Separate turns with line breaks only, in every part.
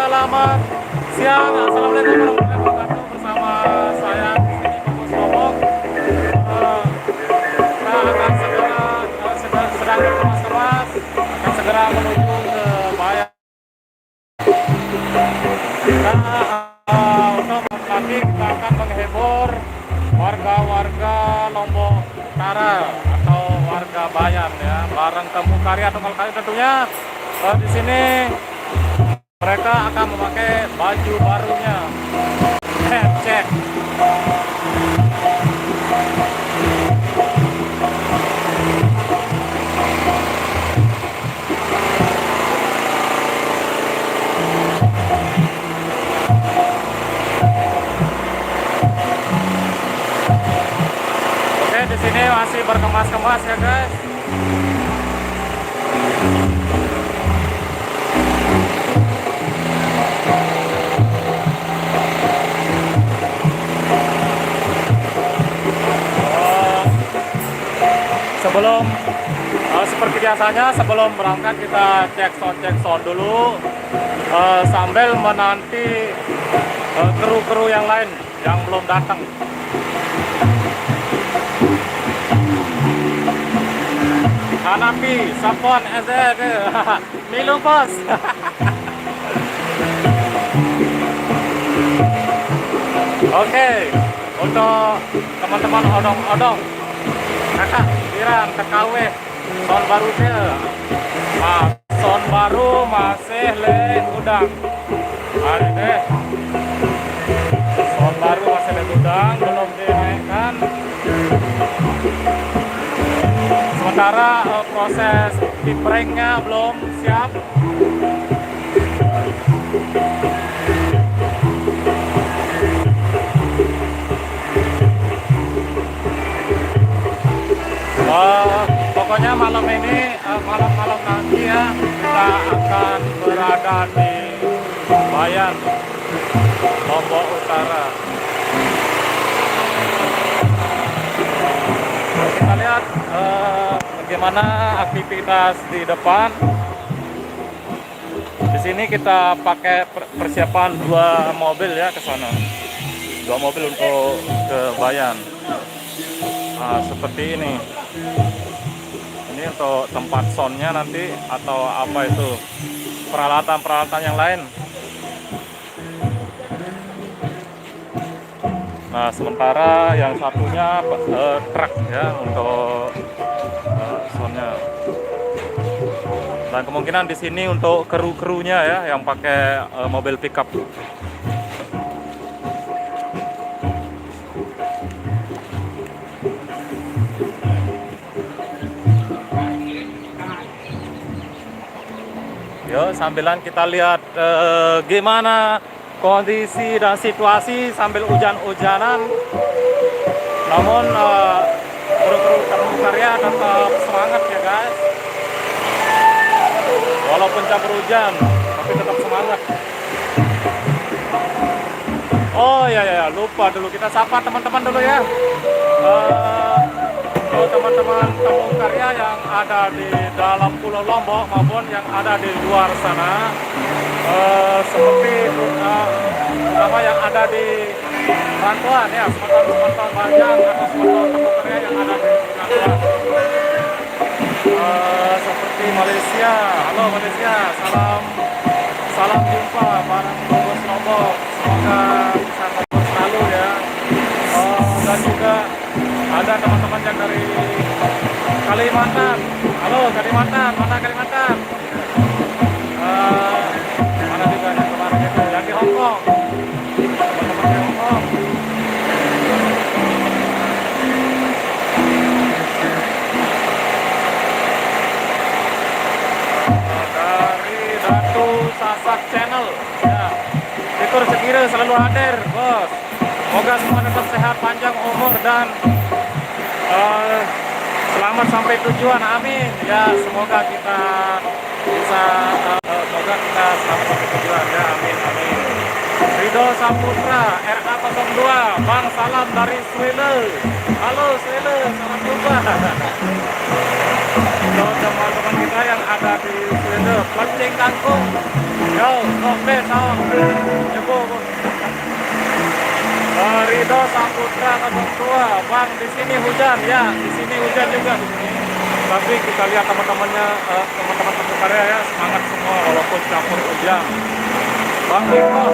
selamat siang. Assalamualaikum warahmatullahi wabarakatuh. Bersama saya di sini Bungkus Lombok. Kita akan sedang berkemas-kemas, akan segera menuju ke Bayan. Untuk nanti kita akan menghibur warga-warga Lombok Utara atau warga Bayan ya, bareng Temu Karya Tunggal Kayu tentunya. Di sini mereka akan memakai baju barunya. Cek. Oke, di sini masih berkemas-kemas ya guys. Sebelum seperti biasanya sebelum berangkat kita cek sound dulu sambil menanti kru-kru yang lain yang belum datang. Hanapi, Sapon, SZ, Milu bos. Oke, untuk teman-teman odong-odong, kakak, Iran, TKW, sound baru dia. Sound baru masih le udang. Hari deh. Sound baru masih le udang, belum dinaikkan. Sementara proses piprengnya belum siap. Pokoknya malam ini, malam-malam nanti ya, kita akan berada di Bayan, Lombok Utara. Kita lihat bagaimana aktivitas di depan. Di sini kita pakai persiapan 2 mobil ya ke sana. 2 mobil untuk ke Bayan. Seperti ini. Ini untuk tempat soundnya nanti atau apa itu peralatan-peralatan yang lain. Nah, sementara yang satunya truk ya untuk soundnya. Dan kemungkinan di sini untuk kru-krunya ya yang pakai mobil pickup. Yo, sambilan kita lihat gimana kondisi dan situasi sambil hujan-hujanan. Namun kru-kru Temu Karya tetap semangat ya guys. Walaupun campur hujan, tapi tetap semangat. Oh ya, lupa dulu kita sapa teman-teman dulu ya. Teman-teman Temu Karya yang ada di dalam Pulau Lombok maupun yang ada di luar sana, seperti terutama yang ada di Rantauan ya, sementara Banjar atau sementara Temu Karya yang ada di Rantauan, seperti Malaysia. Halo Malaysia, salam jumpa bareng Bungkus Lombok, semoga bisa terus selalu ya. Dan juga ada teman-teman yang dari Kalimantan. Halo Kalimantan, mana Kalimantan? Mana juga yang kemarin itu, yang di Hong Kong. Teman-teman di Hong Kong. Dari Datu Sasak Channel. Ya, itu Sekira selalu hadir, bos. Semoga semua tetap sehat, panjang umur dan selamat sampai tujuan, amin. Ya, semoga kita bisa, semoga kita selamat sampai tujuan, ya, amin. Ridho Saputra, RA02, Bang, salam dari Swile. Halo Swile, salam jumpa. Untuk teman-teman kita yang ada di sini, pencing kangkung, yo, kopi, tau, nyebu. Ridho Saputra 02, Bang, di sini hujan ya, di sini hujan juga di sini. Tapi kita lihat teman-temannya, teman-teman karya ya, semangat semua walaupun campur hujan. Bang Eko,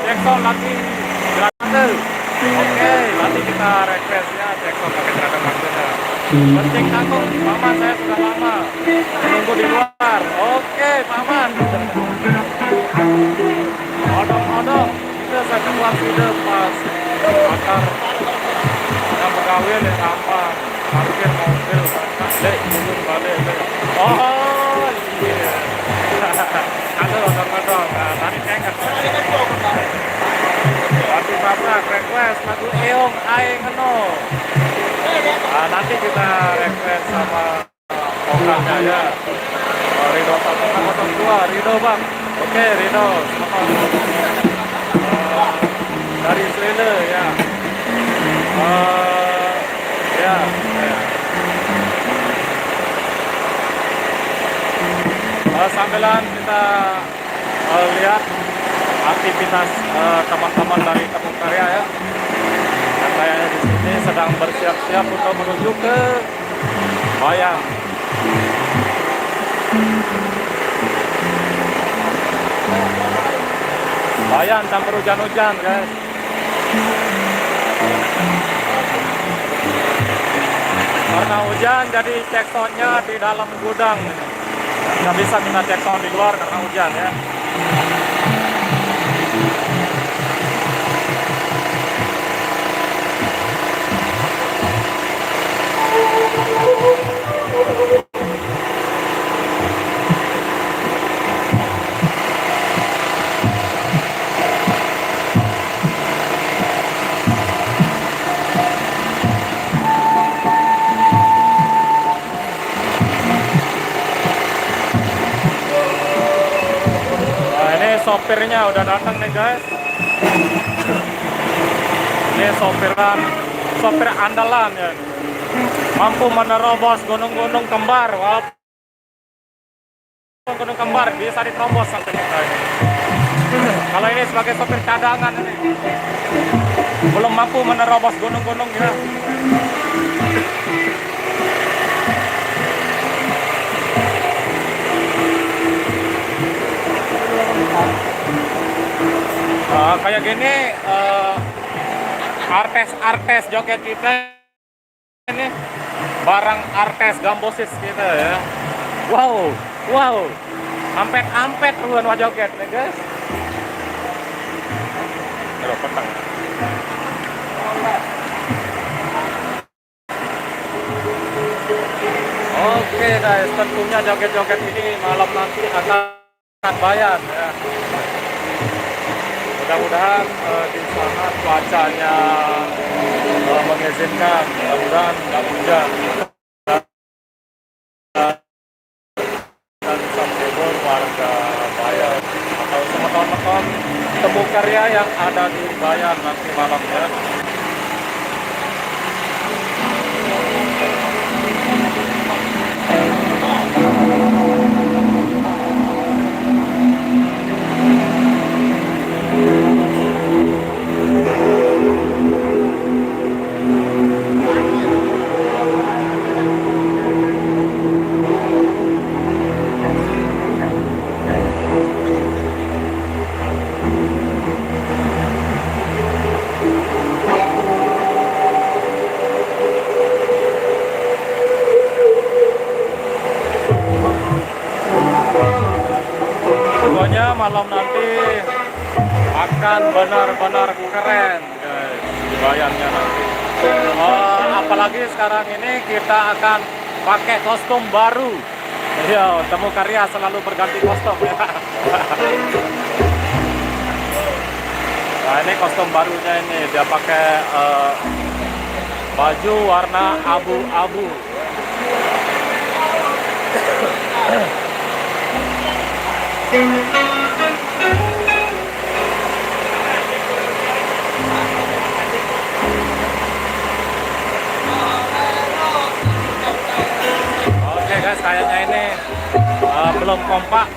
Jackson lagi gratis. Oke, nanti kita refresh ya, Jackson pakai seragam maksudnya. Pencing kangkung, Paman saya sudah lama menunggu di luar. Oke, Paman. Odong-odong, kita saya keluar sudah pas bakar yang pegawai di sampah, parkir mobil, balik, turun balik. Oh iya. Ada odong-odong, nah tadi kengket. Tapi Bapak request lagu Eong Ae Ngeno. Nah, nanti kita request sama vokalnya ya. Ridho Saputra 02, Ridho Bang. Oke Ridho, dari Sweden ya. Ya. Sambilan kita lihat aktivitas teman-teman dari Tepung Karya ya. Yang kayaknya di sini sedang bersiap-siap untuk menuju ke Bayang. Bayang campur hujan-hujan guys. Karena hujan jadi cek soundnya di dalam gudang. Nggak bisa kita cek sound di luar karena hujan ya. Sopirnya udah datang nih guys. Ini sopir andalan ya. Mampu menerobos gunung-gunung kembar. Walaupun gunung kembar bisa diterobos sampai kita ini. Kalau ini sebagai sopir cadangan ini, belum mampu menerobos gunung-gunung ya. Kayak gini artes joget kita ini barang artes gambosis kita ya. Wow, ampet tuhan wah joget nih guys. Aduh, petang. Oke guys, tentunya joget-joget ini malam nanti akan bayar ya. Mudah-mudahan di sana cuacanya mengizinkan, mudah-mudahan nggak hujan dan bisa menghibur warga Bayan atau teman-teman Tepung Karya yang ada di Bayan nanti malamnya. Pokoknya malam nanti akan benar-benar keren guys, bayarnya nanti. Apalagi sekarang ini kita akan pakai kostum baru. Iya, Tepung Karya selalu berganti kostum ya. Nah ini kostum barunya ini, dia pakai baju warna abu-abu. Oke guys, kayaknya belum kompak.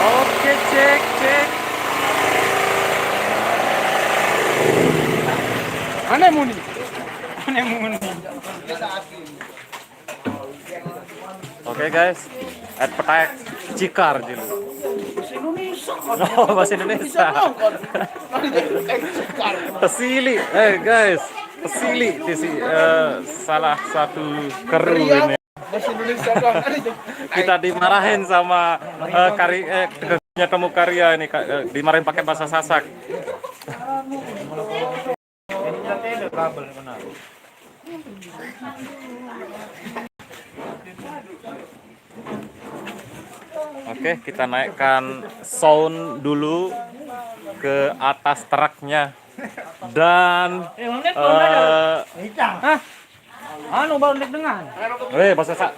Oke, cek, cek. Mana muni? Mana muni? Oke guys, at petak Cikar dulu. Oh, bahasa Indonesia. Pesili, guys, pesili di salah satu kru ini. Kita dimarahin sama temu karya ini, dimarahin pakai bahasa Sasak. Oke, kita naikkan sound dulu ke atas truknya dan
anu baru nek dengan.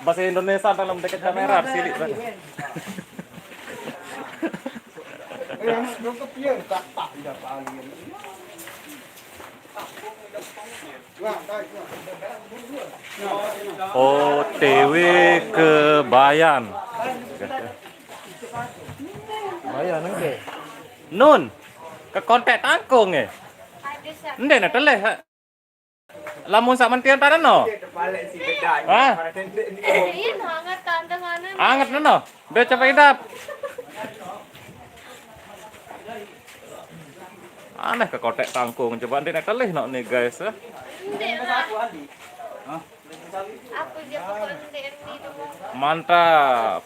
bahasa Indonesia dalam dekat kamera sini. OTW ke Bayan.
Bayan nge.
Nun, ke kontak tangkung Ende na teleh. Lamun sak mentian tanan no. Ah.
Hangat tantangannya.
Anget no. Udah coba idap. Aneh ke kontak tangkung. Coba ende na teleh no nih guys.
Aku dia pokoknya ini dulu.
Mantap.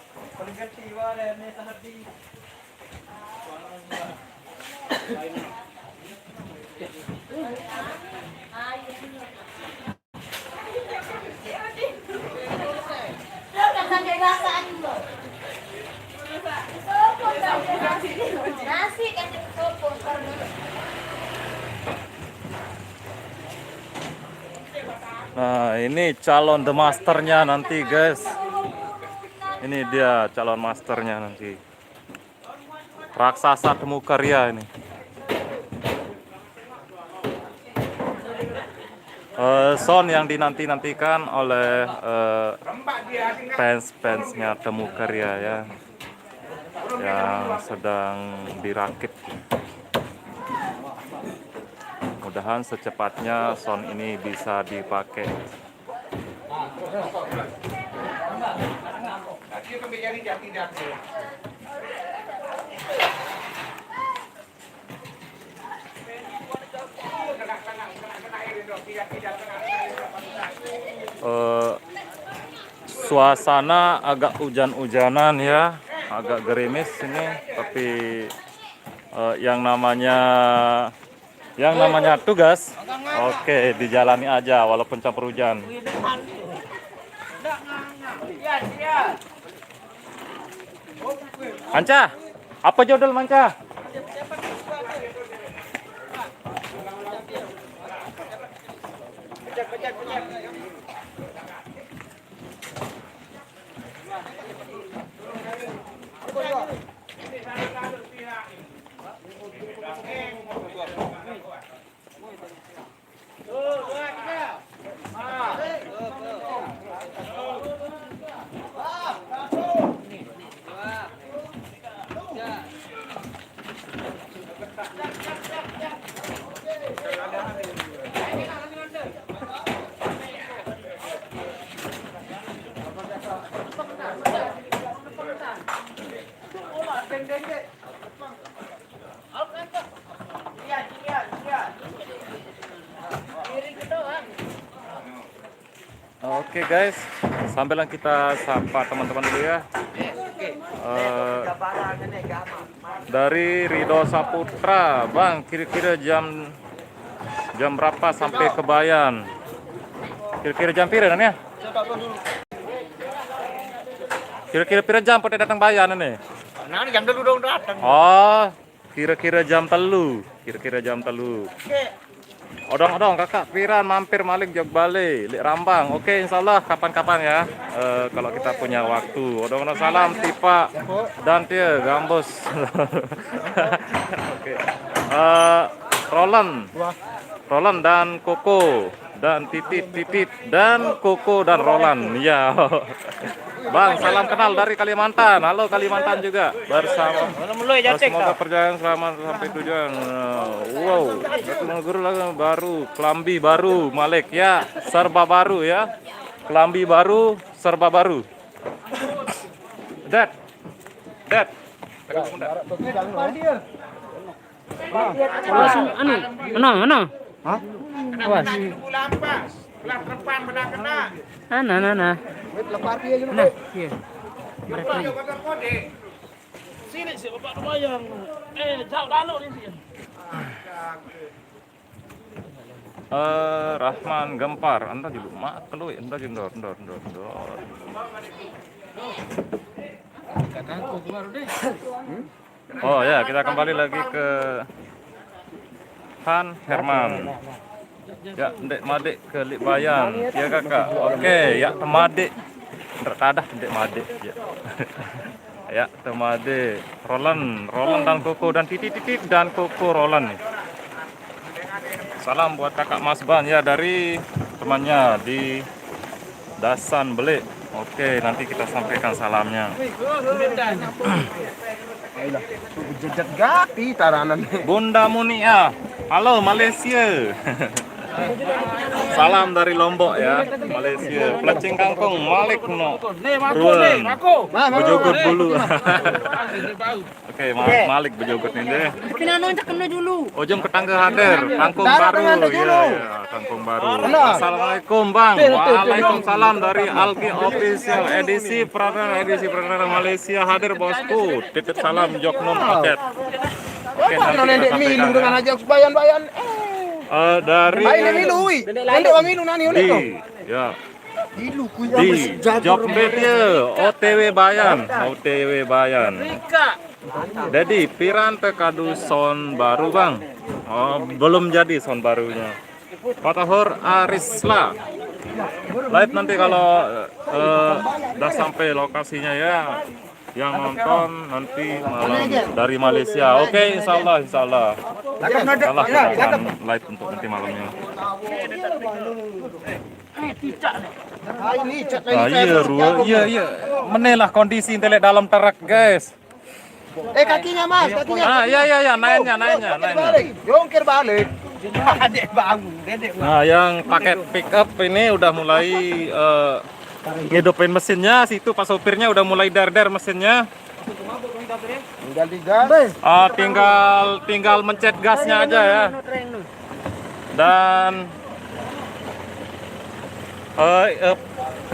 Nasi kan sopo.
Nah, ini calon The Masternya nanti guys. Ini dia calon masternya nanti. Raksasa Temu Karya ini. Sound yang dinanti-nantikan oleh fans-fansnya Temu Karya ya, yang sedang dirakit. Mudah-mudahan secepatnya sound ini bisa dipakai. Suasana agak hujan-hujanan ya, agak gerimis ini, tapi yang namanya tugas, oke, dijalani aja walaupun campur hujan. Manca, apa jodol Manca? Oke guys, sambilan kita sapa teman-teman dulu ya. Dari Ridho Saputra, Bang, kira-kira jam berapa sampai ke Bayan? Kira-kira jam pira ya? Kira-kira pira jam pada datang Bayan ini?
Nah, jam dulu dong datang.
Oh, kira-kira jam telu. Kira-kira jam telu. Odong-odong kakak piran mampir malik jog balik Lik Rambang. Oke, insyaallah kapan-kapan ya. Kalau kita punya waktu. Odong-odong salam Tipa dan Tia Gambus. Oke. Roland dan Koko dan Titit dan Koko dan Roland. Ya. Bang, salam kenal dari Kalimantan. Halo Kalimantan juga bersama. Semoga perjalanan selamat sampai tujuan. Wow, guru lagi baru, kelambi baru, Malik ya, serba baru ya, kelambi baru, serba baru. Dad.
Langsung ano? Hah? Awas. Ana. Nah, iya.
Sini si Bapak Bayang. Jauh lalu ni sini.
Rahman Gempar, anda dulu mak keluar, anda jendor. Oh ya, kita kembali lagi ke Han Herman. Ya, Ndek Madik ke Lik Bayan. Ya kakak. Oke, ya Temadik. Tadah Ndek Madik. Ya. Ya, Temadik. Roland dan Koko dan Titit dan Koko Roland nih. Salam buat kakak Mas Ban ya dari temannya di Dasan Belik. Oke, nanti kita sampaikan salamnya.
Jejak gati taranan.
Bunda Munia. Halo Malaysia. Salam dari Lombok ya, Malaysia. Pelecing kangkung Malik no. Ruang. Bejogot dulu. Oke, Malik bejogot nih deh.
Pinano cak kena dulu.
Ojom ketangga hadir, kangkung baru. Ya, kangkung baru. Assalamualaikum Bang. Waalaikumsalam dari Alki Official edisi perdana Malaysia hadir bosku. Titip salam Joknum paket. Oke, nanti kita sampaikan
dengan
ya.
aja bayan.
Dari ya di Jokbet ya OTW Bayan. Jadi piran tekadu sound baru Bang. Oh, belum jadi sound barunya. Patahur Arisla. Live nanti kalau udah sampai lokasinya ya. Yang nonton nanti malam dari Malaysia. Oke, insyaallah. Insyaallah kita akan live untuk nanti malamnya. Iya. Menelah kondisi intelek dalam terak, guys.
Kakinya Mas, kakinya.
Iya, naiknya.
Jongkir balik. Adek bangun, dedek.
Nah, yang pakai pick up ini udah mulai ngidupin mesinnya, situ pas sopirnya udah mulai dar mesinnya.
Tinggal digas.
Tinggal mencet gasnya aja ya. Dan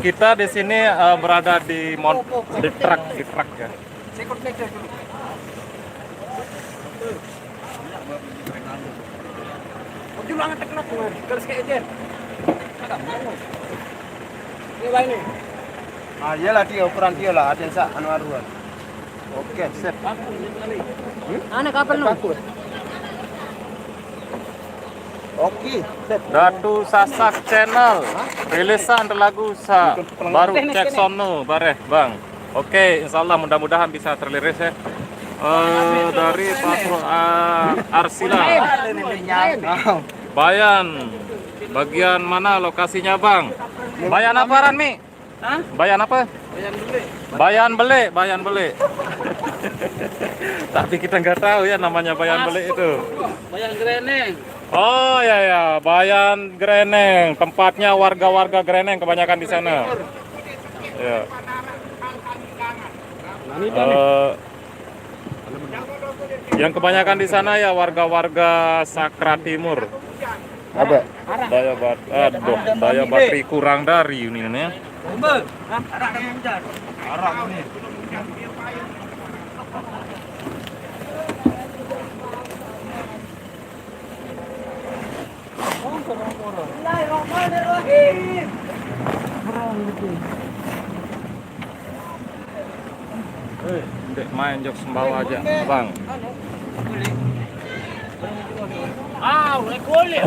kita di sini berada di truk ya.
Iyalah dia ukuran dia lah, ada sak anu aruan. Oke, sip.
Ana kapan lu?
Oke, sip.
Datu Sasak Channel rilisan lagu baru cek sono bareh Bang. Oke, insyaallah mudah-mudahan bisa terliris ya. Dari Patro Arsila Bayan. Bagian mana lokasinya Bang? Bayan apa Ranmi? Bayan apa? Bayan Bele. Tapi kita nggak tahu ya namanya Bayan Bele itu.
Bayang Greneng.
Oh ya, Bayan Greneng. Tempatnya warga-warga Greneng kebanyakan di sana. Ya. Yang kebanyakan di sana ya warga-warga Sakra Timur.
Ada.
Daya baterai kurang dari ini nih. Dek main jok sembawa aja, bang.
Ah, udah kulit.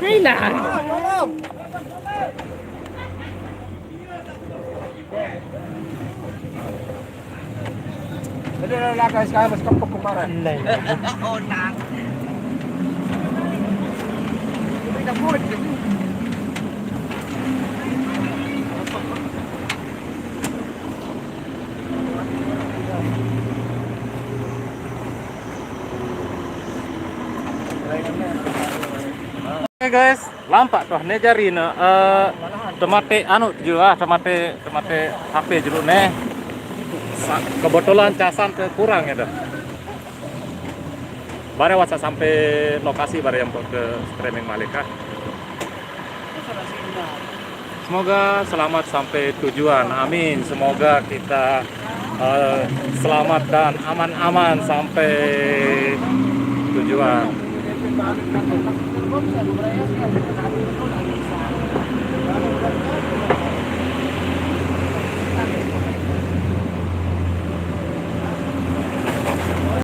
Pina.
Jadi lagi sekarang masih kepuk kemarin.
Oke guys, lampak tuh nih jari temate anu juga temate HP jeruk nih. Kebetulan casan kurang ya dah. Bare wasa sampai lokasi bare yang ke streaming Malika. Semoga selamat sampai tujuan. Amin. Semoga kita selamat dan aman-aman sampai tujuan.